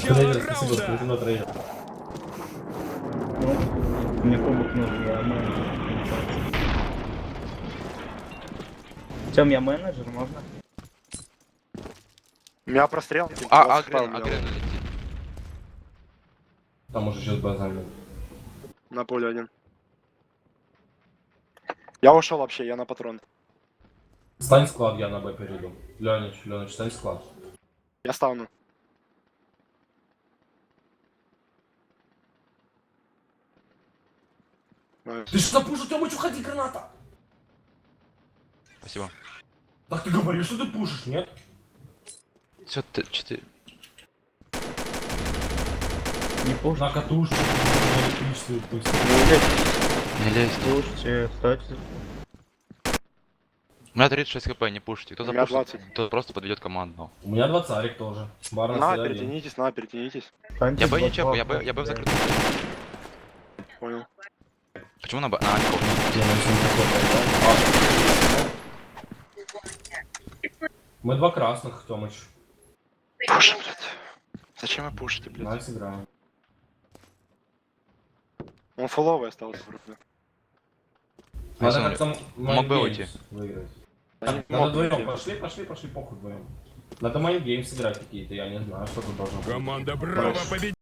Трейдер, спасибо, спасибо, трейдер. Мне кубок нужен, я менеджер. Тём, я менеджер, можно? У меня прострел. Агрен летит. Там уже сейчас базами. На поле один. Я ушел вообще, я на патрон. Стань склад, я на Б перейду. Леныч, стань склад. Я стану. Ты что пушишь, Тёмыч, уходи, граната! Спасибо. Так ты говоришь, что ты пушишь, нет? Чё ты, Не пуш. На катушечку, электричествует, пусть. Не лезь. Слушайте, стойте. У меня 36 хп, не пушите. Кто У меня запушит, 20. то просто подведет команду. У меня 20 тоже. Бар На, C1. перетянитесь, на, перетянитесь. Станьте Я бы не в чекаю, блок. я бы в закрытую. Понял. Почему на Б? На, не помню. Я на всем такой проиграл. Мы два красных, Тёмыч. Пушим, блядь. Зачем вы пушите, блядь? Найс играем. Он фуловый остался вроде. Надо Если как-то мог бы Mind уйти. Games выиграть. Да не Надо мог вдвоем, уйти. пошли, похуй вдвоем. Надо Mind Games играть какие-то, я не знаю, что тут должно быть. Команда Браво победила!